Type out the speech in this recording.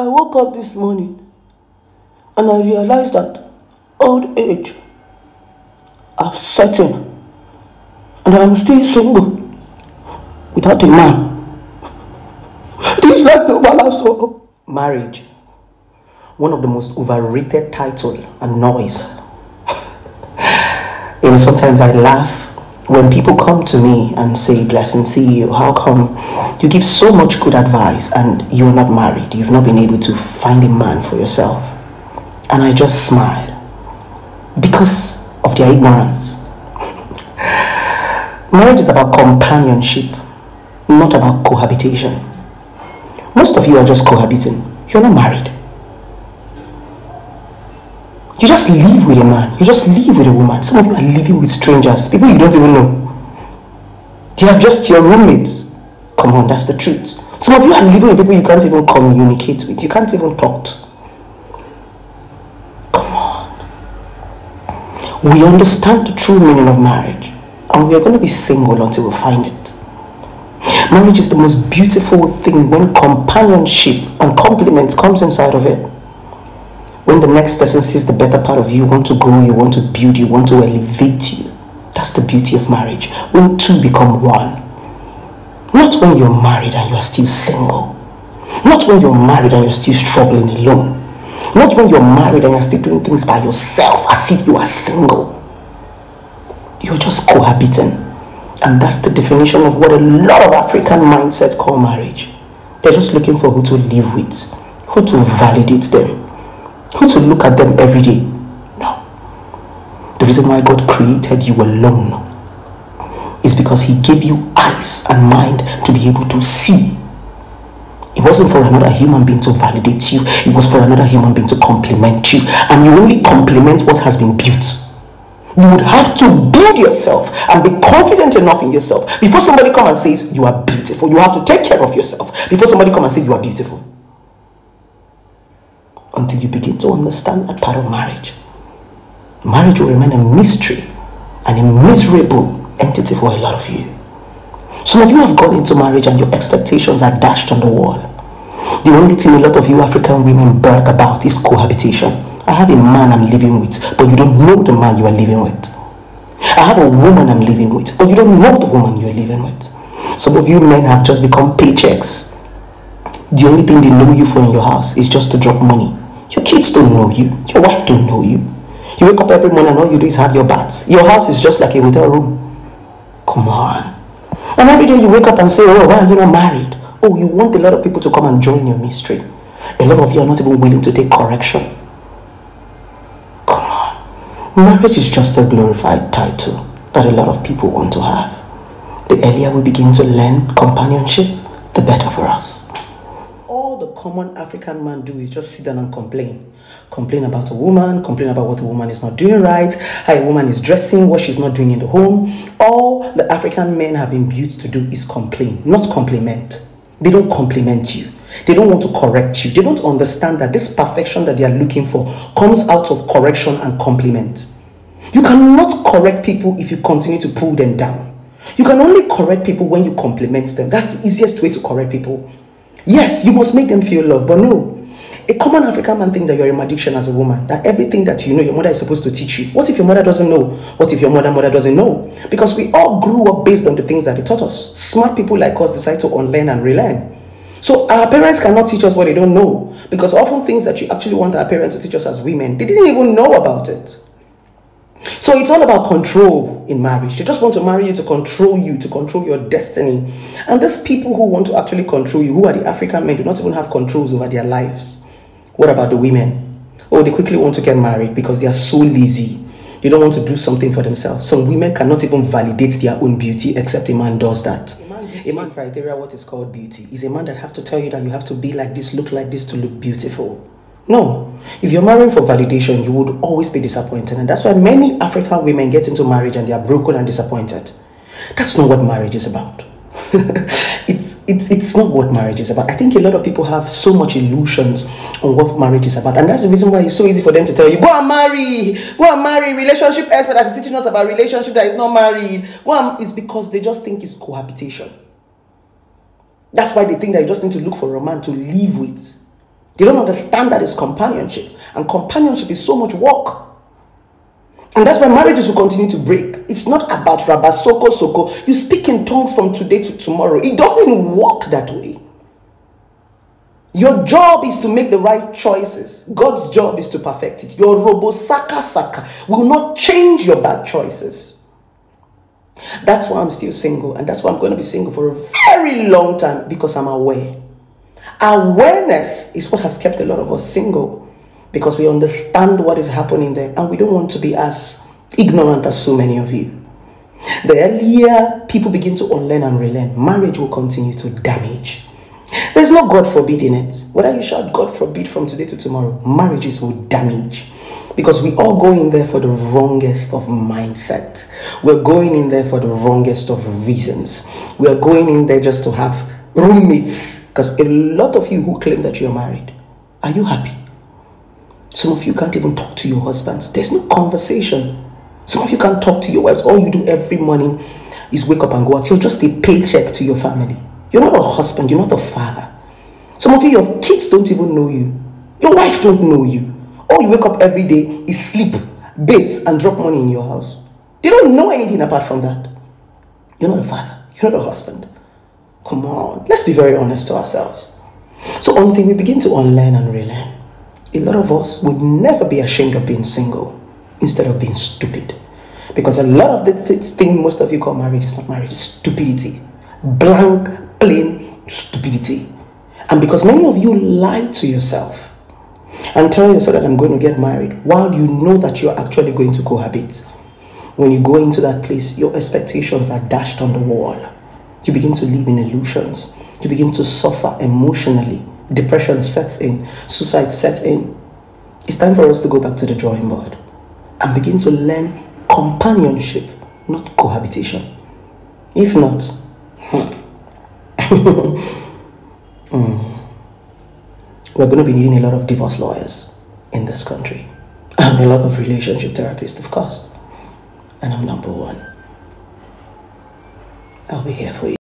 I woke up this morning and I realized that old age has set in and I'm still single without a man. This life no balance. So marriage, one of the most overrated title and noise. Sometimes I laugh when people come to me and say, Blessing, CEO, how come you give so much good advice and you're not married? You've not been able to find a man for yourself. And I just smile because of their ignorance. Marriage is about companionship, not about cohabitation. Most of you are just cohabiting. You're not married. You just live with a man. You just live with a woman. Some of you are living with strangers, people you don't even know. They are just your roommates. Come on, that's the truth. Some of you are living with people you can't even communicate with. You can't even talk to. Come on. We understand the true meaning of marriage, and we are going to be single until we find it. Marriage is the most beautiful thing when companionship and compliments comes inside of it. When the next person sees the better part of you, want to grow, you want to build, you want to elevate you. That's the beauty of marriage. When two become one. Not when you're married and you're still single. Not when you're married and you're still struggling alone. Not when you're married and you're still doing things by yourself as if you are single. You're just cohabiting. And that's the definition of what a lot of African mindsets call marriage. They're just looking for who to live with, who to validate them, who to look at them every day. No. The reason why God created you alone is because he gave you eyes and mind to be able to see. It wasn't for another human being to validate you. It was for another human being to compliment you. And you only compliment what has been built. You would have to build yourself and be confident enough in yourself before somebody come and says you are beautiful. You have to take care of yourself before somebody come and say you are beautiful. Until you begin to understand that part of marriage. Marriage will remain a mystery and a miserable entity for a lot of you. Some of you have gone into marriage and your expectations are dashed on the wall. The only thing a lot of you African women brag about is cohabitation. I have a man I'm living with, but you don't know the man you are living with. I have a woman I'm living with, but you don't know the woman you're living with. Some of you men have just become paychecks. The only thing they know you for in your house is just to drop money. Your kids don't know you. Your wife don't know you. You wake up every morning and all you do is have your baths. Your house is just like a hotel room. Come on. And every day you wake up and say, oh, why are you not married? Oh, you want a lot of people to come and join your mystery. A lot of you are not even willing to take correction. Come on. Marriage is just a glorified title that a lot of people want to have. The earlier we begin to learn companionship, the better for us. All the common African man do is just sit down and complain. Complain about a woman, complain about what a woman is not doing right, how a woman is dressing, what she's not doing in the home. All the African men have been built to do is complain, not compliment. They don't compliment you. They don't want to correct you. They don't understand that this perfection that they are looking for comes out of correction and compliment. You cannot correct people if you continue to pull them down. You can only correct people when you compliment them. That's the easiest way to correct people. Yes, you must make them feel loved, but no. A common African man thinks that you're a magician as a woman, that everything that you know, your mother is supposed to teach you. What if your mother doesn't know? What if your mother doesn't know? Because we all grew up based on the things that they taught us. Smart people like us decide to unlearn and relearn. So our parents cannot teach us what they don't know, because often things that you actually want our parents to teach us as women, they didn't even know about it. So it's all about control in marriage. They just want to marry you, to control your destiny. And these people who want to actually control you, who are the African men, do not even have controls over their lives. What about the women? Oh, they quickly want to get married because they are so lazy. They don't want to do something for themselves. Some women cannot even validate their own beauty except a man does that. A man criteria, what is called beauty, is a man that have to tell you that you have to be like this, look like this to look beautiful. No. If you're marrying for validation, you would always be disappointed. And that's why many African women get into marriage and they are broken and disappointed. That's not what marriage is about. It's not what marriage is about. I think a lot of people have so much illusions on what marriage is about, and that's the reason why it's so easy for them to tell you, go and marry. Relationship expert that is teaching us about relationship that is not married. It's because they just think it's cohabitation. That's why they think that you just need to look for a man to live with. You don't understand that it's companionship. And companionship is so much work. And that's why marriages will continue to break. It's not about rabasoko soko. You speak in tongues from today to tomorrow. It doesn't work that way. Your job is to make the right choices. God's job is to perfect it. Your robo saka saka will not change your bad choices. That's why I'm still single. And that's why I'm going to be single for a very long time, because I'm aware. Awareness is what has kept a lot of us single, because we understand what is happening there and we don't want to be as ignorant as so many of you. The earlier people begin to unlearn and relearn, marriage will continue to damage. There's no God forbid in it. Whether you shout God forbid from today to tomorrow, marriages will damage. Because we all go in there for the wrongest of mindset. We're going in there for the wrongest of reasons. We're going in there just to have roommates. Because a lot of you who claim that you're married, are you happy? Some of you can't even talk to your husbands. There's no conversation. Some of you can't talk to your wives. All you do every morning is wake up and go out. You're just a paycheck to your family. You're not a husband. You're not a father. Some of you, your kids don't even know you. Your wife don't know you. All you wake up every day is sleep, bathe, and drop money in your house. They don't know anything apart from that. You're not a father. You're not a husband. Come on. Let's be very honest to ourselves. So until we begin to unlearn and relearn, a lot of us would never be ashamed of being single instead of being stupid. Because a lot of the thing most of you call marriage is not marriage, it's stupidity. Blank, plain stupidity. And because many of you lie to yourself and tell yourself that I'm going to get married while you know that you're actually going to cohabit. When you go into that place, your expectations are dashed on the wall. You begin to live in illusions. You begin to suffer emotionally. Depression sets in. Suicide sets in. It's time for us to go back to the drawing board and begin to learn companionship, not cohabitation. If not, we're going to be needing a lot of divorce lawyers in this country and a lot of relationship therapists, of course. And I'm number one. I'll be here for you.